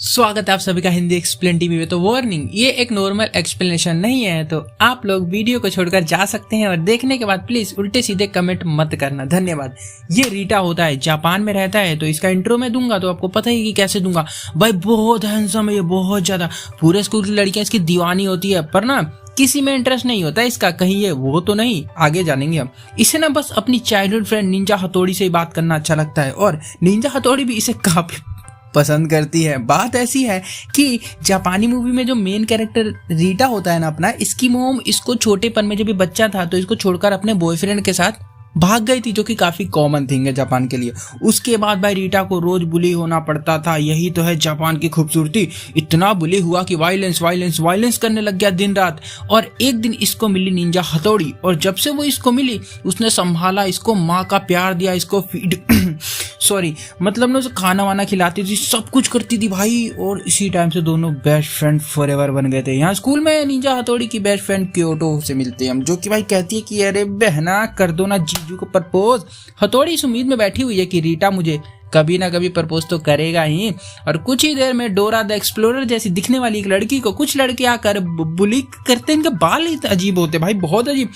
स्वागत है आप सभी का हिंदी एक्सप्लेन टीवी में। तो वार्निंग, ये एक नॉर्मल एक्सप्लेनेशन नहीं है, तो आप लोग वीडियो को छोड़कर जा सकते हैं और देखने के बाद प्लीज उल्टे सीधे कमेंट मत करना, धन्यवाद। ये रीटा होता है, जापान में रहता है, तो इसका इंट्रो में दूंगा तो आपको पता ही कि कैसे दूंगा। भाई बहुत हैंडसम है ये, बहुत ज्यादा। पूरे स्कूल की लड़कियां इसकी दीवानी होती है, पर ना किसी में इंटरेस्ट नहीं होता इसका, कहीं ये वो तो नहीं, आगे जानेंगे हम। इसे ना बस अपनी चाइल्डहुड फ्रेंड निंजा हथौड़ी से ही बात करना अच्छा लगता है और निंजा हथौड़ी भी इसे काफी पसंद करती है। बात ऐसी है कि जापानी मूवी में जो मेन कैरेक्टर रीटा होता है ना अपना, इसकी मोम इसको छोटेपन में जब ये बच्चा था तो इसको छोड़कर अपने बॉयफ्रेंड के साथ भाग गई थी, जो कि काफी कॉमन थिंग है जापान के लिए। उसके बाद भाई रीटा को रोज बुली होना पड़ता था। यही तो है जापान की खूबसूरती। इतना बुली हुआ कि वायलेंस वायलेंस वायलेंस करने लग गया दिन रात। और एक दिन इसको मिली निंजा हथौड़ी, और जब से वो इसको मिली उसने संभाला इसको, माँ का प्यार दिया इसको, फीड सॉरी मतलब ना उसे खाना वाना खिलाती थी, सब कुछ करती थी भाई। और इसी टाइम से दोनों बेस्ट फ्रेंड फॉरएवर बन गए थे। यहाँ स्कूल में निंजा हथौड़ी की बेस्ट फ्रेंड क्योटो से मिलते हैं हम, जो कि भाई कहती है कि अरे बहना कर दो ना जीजू को प्रपोज। हथौड़ी इस उम्मीद में बैठी हुई है कि रीटा मुझे कभी ना कभी प्रपोज तो करेगा ही। और कुछ ही देर में डोरा द एक्सप्लोरर जैसी दिखने वाली एक लड़की को कुछ लड़के आकर बुली करते। इनके बाल ही अजीब होते भाई, बहुत अजीब।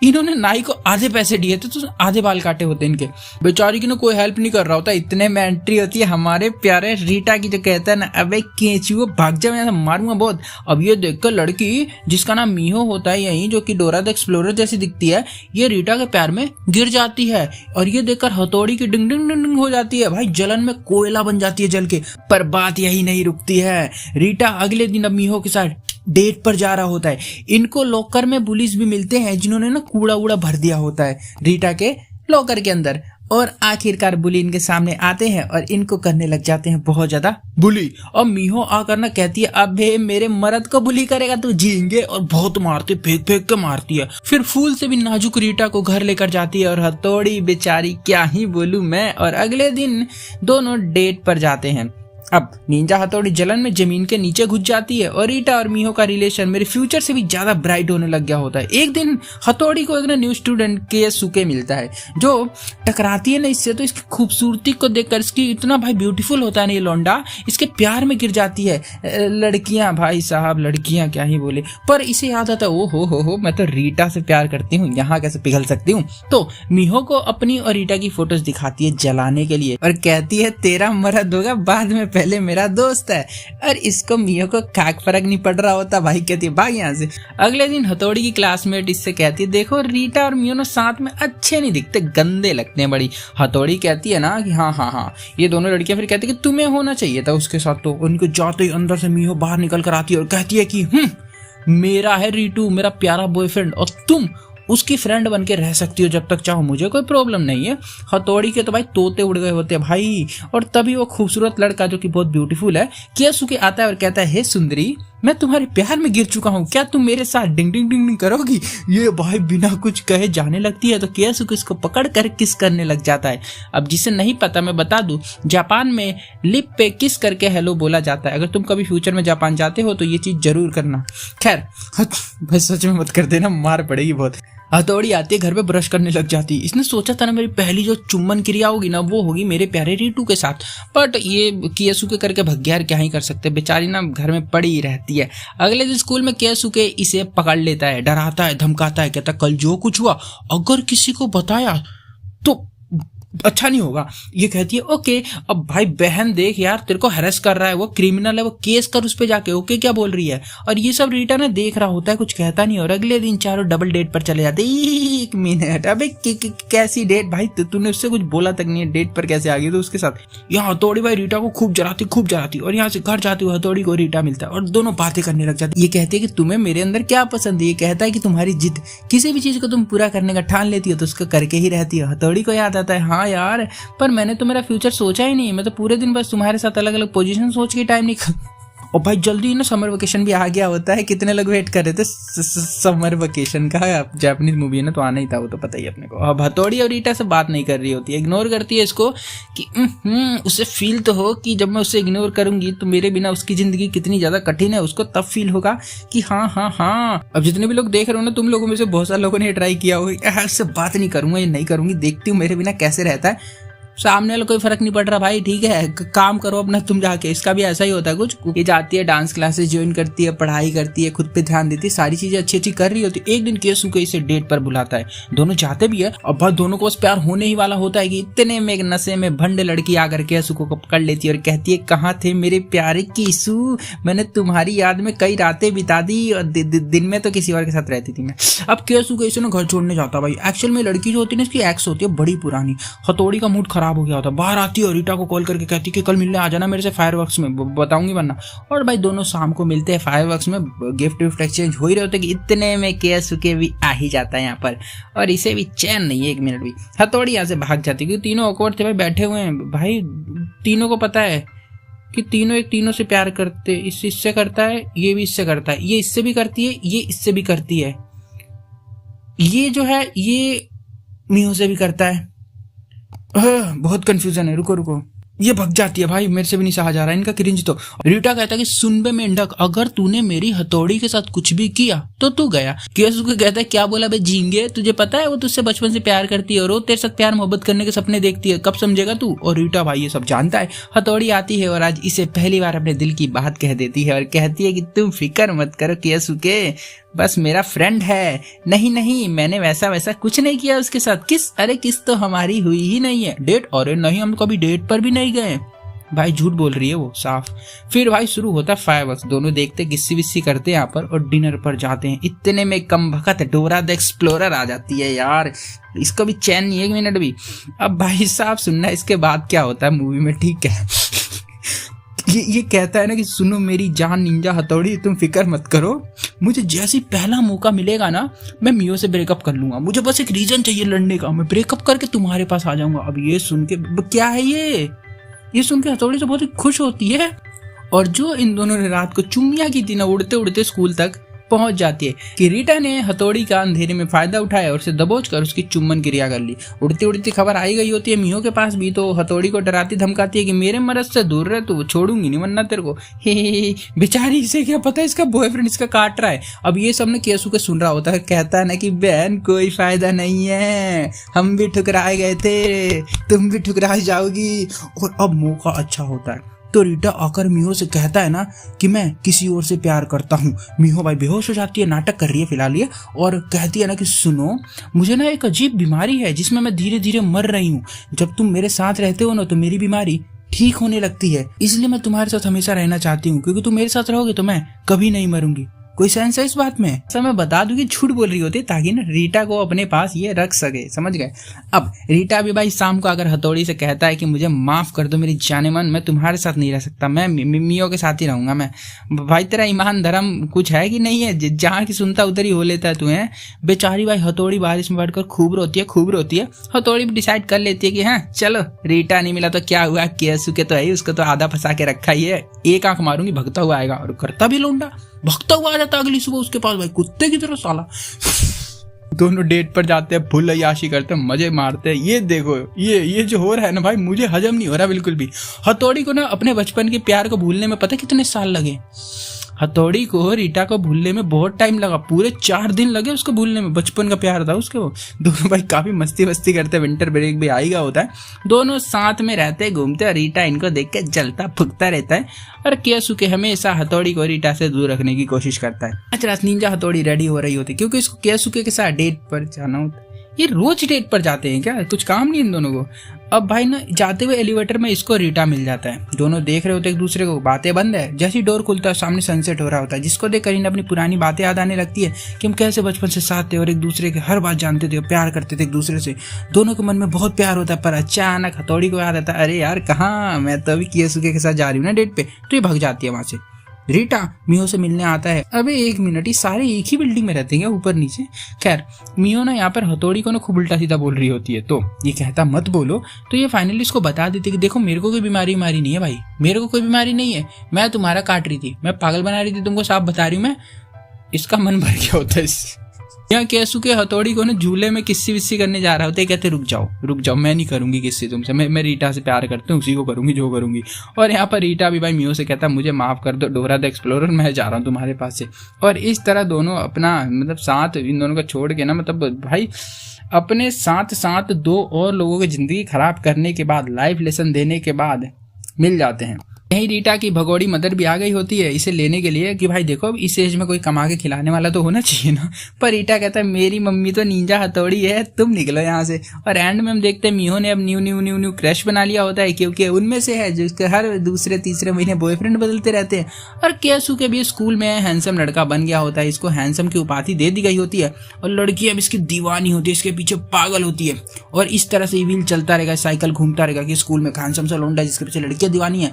इन्होंने नाई को आधे पैसे दिए थे तो आधे बाल काटे होते इनके। बेचारी की ना कोई हेल्प नहीं कर रहा होता। इतने में एंट्री होती है हमारे प्यारे रीटा की, जो कहता है ना अबे केचुओ भाग जा, मैं मारूंगा बहुत। अब ये देखकर लड़की जिसका नाम मीहो होता है यही, जो कि डोरा द एक्सप्लोरर जैसी दिखती है, ये रीटा के प्यार में गिर जाती है। और ये देखकर हथौड़ी की डिंग डिंग डिंग हो जाती है भाई, जलन में कोयला बन जाती है जल के। पर बात यही नहीं रुकती है। रीटा अगले दिन अब मीहो के साथ डेट पर जा रहा होता है। इनको लॉकर में पुलिस भी मिलते हैं, जिन्होंने ना कूड़ा उड़ा भर दिया होता है रीटा के लॉकर के अंदर। और आखिरकार बुली इनके सामने आते हैं और इनको करने लग जाते हैं बहुत ज्यादा बुली। और मीहो आकर ना कहती है अबे मेरे मर्द को बुली करेगा तो झींगे, और बहुत मारती, फेंक फेंक के मारती है। फिर फूल से भी नाजुक रीटा को घर लेकर जाती है। और हथौड़ी बेचारी क्या ही बोलूं मैं। और अगले दिन दोनों डेट पर जाते हैं। अब निंजा हथौड़ी जलन में जमीन के नीचे घुस जाती है और रीटा और मीहो का रिलेशन मेरे फ्यूचर से भी ज्यादा ब्राइट होने लग गया होता है। एक दिन हथौड़ी को एक न्यू स्टूडेंट केसुके मिलता है, जो टकराती है ना इससे, तो इसकी खूबसूरती को देखकर, इसकी इतना भाई ब्यूटीफुल होता है ना ये लौंडा, इसके प्यार में गिर जाती है। लड़कियां भाई साहब, लड़कियां क्या ही बोले। पर इसे याद आता है ओ हो मैं तो रीटा से प्यार करती हूँ, यहाँ कैसे पिघल सकती हूँ। तो मीहो को अपनी और रीटा की फोटोज दिखाती है जलाने के लिए, और कहती है तेरा मर्द होगा बाद में, पहले मेरा दोस्त है। और इसको मीहो को खाक फर्क नहीं पड़ रहा होता भाई, कहती है भाग यहाँ से। अगले दिन हथौड़ी की क्लासमेट इससे कहती है देखो रीटा और मीहो ना साथ में अच्छे नहीं दिखते, गंदे लगते हैं बड़ी। हथौड़ी कहती है ना कि हाँ ये दोनों लड़कियां फिर कहती है कि तुम्हें होना चाहिए था उसके साथ। तो उनको जाते ही अंदर से मीहो बाहर निकल कर आती है और कहती है कि मेरा है रीटू, मेरा प्यारा बॉयफ्रेंड, और तुम उसकी फ्रेंड बन के रह सकती हो जब तक चाहो, मुझे कोई प्रॉब्लम नहीं है। हथौड़ी के तो भाई तोते उड़ गए होते हैं भाई। और तभी वो खूबसूरत लड़का, जो कि बहुत ब्यूटीफुल है, केसुके आता है और कहता है हे सुंदरी, मैं तुम्हारे प्यार में गिर चुका हूँ, क्या तुम मेरे साथ डिंग डिंग डिंग डिंग करोगी। ये भाई बिना कुछ कहे जाने लगती है, तो केसुके इसको पकड़ कर किस करने लग जाता है। अब जिसे नहीं पता मैं बता दूं, जापान में लिप पे किस करके हेलो बोला जाता है। अगर तुम कभी फ्यूचर में जापान जाते हो तो ये चीज जरूर करना। खैर भाई सच में मत कर देना, मार पड़ेगी बहुत। हथौड़ी आती है घर पे ब्रश करने लग जाती। इसने सोचा था ना मेरी पहली जो चुम्बन क्रिया होगी ना वो होगी मेरे प्यारे रीटू के साथ, बट ये केसुके करके भग गया, क्या ही कर सकते, बेचारी ना घर में पड़ी ही रहती है। अगले दिन स्कूल में केसुके इसे पकड़ लेता है, डराता है, धमकाता है, कहता कल जो कुछ हुआ अगर किसी को बताया तो अच्छा नहीं होगा। ये कहती है ओके। अब भाई बहन देख यार, तेरे को हैरेस कर रहा है, वो क्रिमिनल है, वो केस कर उस पे जाके, ओके क्या बोल रही है। और ये सब रीटा ने देख रहा होता है, कुछ कहता नहीं। और अगले दिन चारों डबल डेट पर चले जाते। एक मिनट, अबे कैसी डेट भाई, तूने उससे कुछ बोला तक नहीं है, डेट पर कैसे आ गई तो उसके साथ। यहाँ हथौड़ी भाई रीटा को खूब जलाती। और यहाँ से घर जाती हुई हथौड़ी को रीटा मिलता है और दोनों बातें करने लग जाती। ये कहती है कि तुम्हें मेरे अंदर क्या पसंद है। ये कहता है कि तुम्हारी जिद, किसी भी चीज को तुम पूरा करने का ठान लेती हो तो उसको करके ही रहती है। हथौड़ी को याद आता है हाँ यार, पर मैंने तो मेरा फ्यूचर सोचा ही नहीं, मैं तो पूरे दिन बस तुम्हारे साथ अलग अलग पोजीशन सोच के टाइम निकल। और भाई जल्दी ना समर वेकेशन भी आ गया होता है। कितने लोग वेट कर रहे थे समर वेकेशन का, जापानीज मूवी है ना तो आना ही था, वो तो पता ही अपने को। अब हथौड़ी और रीटा से बात नहीं कर रही होती है, इग्नोर करती है इसको कि उसे फील तो हो कि जब मैं उसे इग्नोर करूंगी तो मेरे बिना उसकी जिंदगी कितनी ज्यादा कठिन है, उसको तब फील होगा कि हाँ। अब जितने भी लोग देख रहे हो ना, तुम लोगों में से बहुत सारे लोगों ने ट्राई किया होगा उससे बात नहीं करूंगा, ये नहीं करूंगी, देखती हूँ मेरे बिना कैसे रहता है। सामने वाला कोई फर्क नहीं पड़ रहा भाई, ठीक है काम करो अपना तुम जाके। इसका भी ऐसा ही होता है कुछ, ये जाती है डांस क्लासेस ज्वाइन करती है, पढ़ाई करती है, खुद पे ध्यान देती है, सारी चीजें अच्छी अच्छी कर रही होती है। एक दिन केसुके इसे डेट पर बुलाता है, दोनों जाते भी है और बस दोनों को बस प्यार होने ही वाला होता है कि इतने में एक नशे में भंड लड़की आकर केसुको को पकड़ लेती है और कहती है कहाँ थे मेरे प्यारे केसु, मैंने तुम्हारी याद में कई रातें बिता दी और दिन में तो किसी और के साथ रहती थी मैं। अब केसुके इसे ना घर छोड़ने जाता भाई। एक्चुअल में लड़की जो होती है ना इसकी एक्स होती है बड़ी पुरानी। हथौड़ी का मूड खराब हो गया होता है, बाहर आती है और रीटा को कॉल करके कहती है कि कल मिलने आ जाना मेरे से फायरवर्क्स में, बताऊंगी वरना। और भाई दोनों शाम को मिलते हैं फायरवर्क्स में, गिफ्ट विफ्ट एक्सचेंज हो ही रहे होते कि इतने में केसुके भी आ ही जाता है यहाँ पर और इसे भी चैन नहीं है एक मिनट भी। हथौड़ी यहाँ से भाग जाती है क्योंकि तीनों ऑकवर्ड थे भाई, बैठे हुए हैं भाई। तीनों को पता है कि तीनों एक तीनों से प्यार करते, इससे करता है, ये भी इससे करता है, ये इससे भी करती है, ये इससे भी करती है, ये जो है ये मियो से भी करता है। बहुत कंफ्यूजन है, रुको रुको। ये भग जाती है भाई, मेरे से भी नहीं सहा जा रहा इनका क्रिंज। तो रीटा कहता है कि सुन बे मेंढक, अगर तूने मेरी हथौड़ी के साथ कुछ भी किया तो तू गया। केसुके कहता है क्या बोला बे झींगे, तुझे पता है वो तुझसे बचपन से प्यार करती है और वो तेरे साथ प्यार मोहब्बत करने के सपने देखती है, कब समझेगा तू। और रीटा भाई ये सब जानता है। हथौड़ी आती है और आज इसे पहली बार अपने दिल की बात कह देती है और कहती है कि तुम फिक्र मत करो केसुके, बस मेरा फ्रेंड है। नहीं नहीं मैंने वैसा कुछ नहीं किया उसके साथ। किस, अरे किस तो हमारी हुई ही नहीं है। डेट, अरे नहीं हम कभी डेट पर भी नहीं गए। भाई झूठ बोल रही है वो साफ। फिर भाई शुरू होता है फायरवर्क्स, दोनों देखते गिस्सी विस्सी करते हैं यहाँ पर और डिनर पर जाते हैं। इतने में कम भगत डोरा द एक्सप्लोरर आ जाती है यार, इसका भी चैन नहीं एक मिनट भी। अब भाई साहब सुनना इसके बाद क्या होता है मूवी में, ठीक है। ये कहता है ना कि सुनो मेरी जान निंजा हथौड़ी, तुम फिक्र मत करो, मुझे जैसे पहला मौका मिलेगा ना मैं मियो से ब्रेकअप कर लूंगा। मुझे बस एक रीजन चाहिए लड़ने का, मैं ब्रेकअप करके तुम्हारे पास आ जाऊंगा। अब ये सुन के क्या है ये सुन के हथौड़ी तो बहुत ही खुश होती है और जो इन दोनों ने रात को चुम्मिया की थी ना, उड़ते उड़ते स्कूल तक पहुंच जाती है कि रीटा ने हथौड़ी का अंधेरे में फायदा उठाया और उसे दबोच कर उसकी चुम्बन क्रिया कर ली। उड़ती उड़ती खबर आई गई होती है मियो के पास भी, तो हथौड़ी को डराती धमकाती है कि मेरे मर्द से दूर रह तू, छोड़ूंगी नहीं वरना तेरे को। बेचारी इसे क्या पता है इसका बॉयफ्रेंड इसका काट रहा है। अब ये सब ने केसुके सुन रहा होता है, कहता है ना कि बहन कोई फायदा नहीं है, हम भी ठुकराए गए थे, तुम भी ठुकरा जाओगी। और अब मौका अच्छा होता है तो रीटा आकर मियो से कहता है ना कि मैं किसी और से प्यार करता हूँ। मियो भाई बेहोश हो जाती है, नाटक कर रही है फिलहाल ये, और कहती है ना कि सुनो मुझे ना एक अजीब बीमारी है जिसमें मैं धीरे धीरे मर रही हूँ। जब तुम मेरे साथ रहते हो ना तो मेरी बीमारी ठीक होने लगती है, इसलिए मैं तुम्हारे साथ हमेशा रहना चाहती हूँ, क्योंकि तुम मेरे साथ रहोगे तो मैं कभी नहीं मरूंगी। कोई सेंस है इस बात में? सब मैं बता दूं कि झूठ बोल रही होती है ताकि ना रीटा को अपने पास ये रख सके, समझ गए। अब रीटा भी भाई शाम को अगर हथौड़ी से कहता है कि मुझे माफ कर दो मेरी जाने मन, मैं तुम्हारे साथ नहीं रह सकता, मैं मियो के साथ ही रहूंगा। मैं भाई तेरा ईमान धर्म कुछ है कि नहीं है, जहाँ की सुनता उधर ही हो लेता है तुम्हें। बेचारी भाई हथौड़ी बारिश में बैठकर खूब रोती है। हथौड़ी भी डिसाइड कर लेती है कि हाँ चलो रीटा नहीं मिला तो क्या हुआ, केसुके तो है, उसको तो आधा फंसा के रखा ही है, एक आंख मारूंगी भगता हुआ आएगा। और करता भी लोंडा, भगता हुआ आ जाता अगली सुबह उसके पास भाई कुत्ते की तरह साला। दोनों डेट पर जाते हैं, फुल अय्याशी करते हैं, मजे मारते हैं। ये देखो ये जो हो रहा है ना भाई मुझे हजम नहीं हो रहा बिल्कुल भी। हथौड़ी को ना अपने बचपन के प्यार को भूलने में पता कितने साल लगे। हथौड़ी को रीटा को भूलने में बहुत टाइम लगा, पूरे 4 दिन लगे उसको भूलने में। बचपन का प्यार था उसके। वो दोनों भाई काफी मस्ती करते, विंटर ब्रेक भी आएगा होता है, दोनों साथ में रहते घूमते। रीटा इनको देख के जलता फुकता रहता है और केसुके हमेशा हथौड़ी को रीटा से दूर रखने की कोशिश करता है। आज रात निंजा हथौड़ी रेडी हो रही होती क्योंकि इसको केसुके के साथ डेट पर जाना होता। ये रोज डेट पर जाते हैं क्या, कुछ काम नहीं इन दोनों को। अब भाई ना जाते हुए एलिवेटर में इसको रीटा मिल जाता है, दोनों देख रहे होते एक दूसरे को, बातें बंद है। जैसे ही डोर खुलता है सामने सनसेट हो रहा होता है, जिसको देख कर इन्हें अपनी पुरानी बातें याद आने लगती है कि हम कैसे बचपन से साथ थे और एक दूसरे के हर बात जानते थे, प्यार करते थे एक दूसरे से। दोनों के मन में बहुत प्यार होता है, पर अचानक हथौड़ी को याद आता है अरे यार कहाँ, मैं तो अभी केसुके के साथ जा रही हूँ ना डेट पे, तो ये भग जाती है वहां से। रीटा मियो से मिलने आता है। अबे एक मिनट, ये सारे एक ही बिल्डिंग में रहते हैं ऊपर नीचे। खैर मियो ना यहाँ पर हथौड़ी को ना खूब उल्टा सीधा बोल रही होती है, तो ये कहता मत बोलो। तो ये फाइनली इसको बता देती कि देखो मेरे को कोई बीमारी नहीं है भाई, मेरे को कोई बीमारी नहीं है, मैं तुम्हारा काट रही थी, मैं पागल बना रही थी तुमको, साफ बता रही हूँ मैं। इसका मन भर गया होता है इससे। यहाँ केसुके हथौड़ी को ना झूले में किस्सी विस्सी करने जा रहा होता है, कहते रुक जाओ मैं नहीं करूंगी किस्सी तुमसे, मैं रीटा से प्यार करती हूँ, उसी को करूंगी जो करूंगी। और यहाँ पर रीटा भी भाई मियो से कहता है मुझे माफ कर दो डोरा द एक्सप्लोरर, मैं जा रहा हूँ तुम्हारे पास से। और इस तरह दोनों अपना मतलब साथ इन दोनों का छोड़ के ना, मतलब भाई अपने साथ साथ 2 और लोगों की जिंदगी खराब करने के बाद, लाइफ लेसन देने के बाद मिल जाते हैं। यही रीटा की भगोड़ी मदर भी आ गई होती है इसे लेने के लिए कि भाई देखो इस एज में कोई कमा के खिलाने वाला तो होना चाहिए ना। पर रीटा कहता है मेरी मम्मी तो निंजा हथौड़ी है, तुम निकलो यहाँ से। और एंड में हम देखते हैं मिहो ने अब न्यू क्रश बना लिया होता है, क्योंकि उनमें से है जिसके हर दूसरे तीसरे महीने बॉयफ्रेंड बदलते रहते हैं। और केसु के भी स्कूल में हैंडसम लड़का बन गया होता है, इसको हैंडसम की उपाधि दे दी गई होती है और लड़की अब इसकी दीवानी होती है, इसके पीछे पागल होती है। और इस तरह से व्हील चलता रहेगा, साइकिल घूमता रहेगा कि स्कूल में हैंडसम सा लौंडा जिसके पीछे लड़कियां दीवानी है।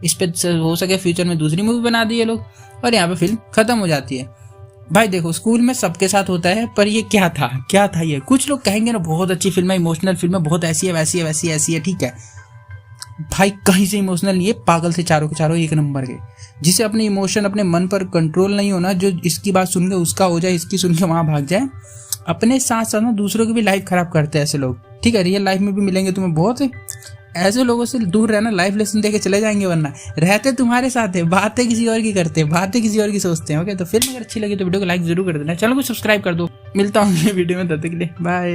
इस पे हो सके फ्यूचर में दूसरी मूवी बना दी है लोग और यहाँ पे फिल्म खत्म हो जाती है। भाई देखो स्कूल में सबके साथ होता है, पर ये क्या था ये। कुछ लोग कहेंगे ना बहुत अच्छी फिल्म है, इमोशनल फिल्म है, बहुत ऐसी है वैसी है वैसी ऐसी है, ठीक है भाई कहीं से इमोशनल नहीं है, पागल से चारों के चारों एक नंबर के। जिसे अपने इमोशन अपने मन पर कंट्रोल नहीं होना, जो इसकी बात सुन के उसका हो जाए, इसकी सुन के वहां भाग जाए, अपने साथ साथ ना दूसरों की भी लाइफ खराब करते हैं ऐसे लोग, ठीक है। रियल लाइफ में भी मिलेंगे तुम्हें बहुत, ऐसे लोगों से दूर रहना, लाइफ लेसन देके चले जाएंगे, वरना रहते तुम्हारे साथ है, बातें किसी और की करते हैं, बातें किसी और की सोचते हैं। ओके, तो फिल्म अगर अच्छी लगी तो वीडियो को लाइक जरूर कर देना, चैनल को सब्सक्राइब कर दो। मिलता हूँ अगले वीडियो में, तब तक के लिए बाय।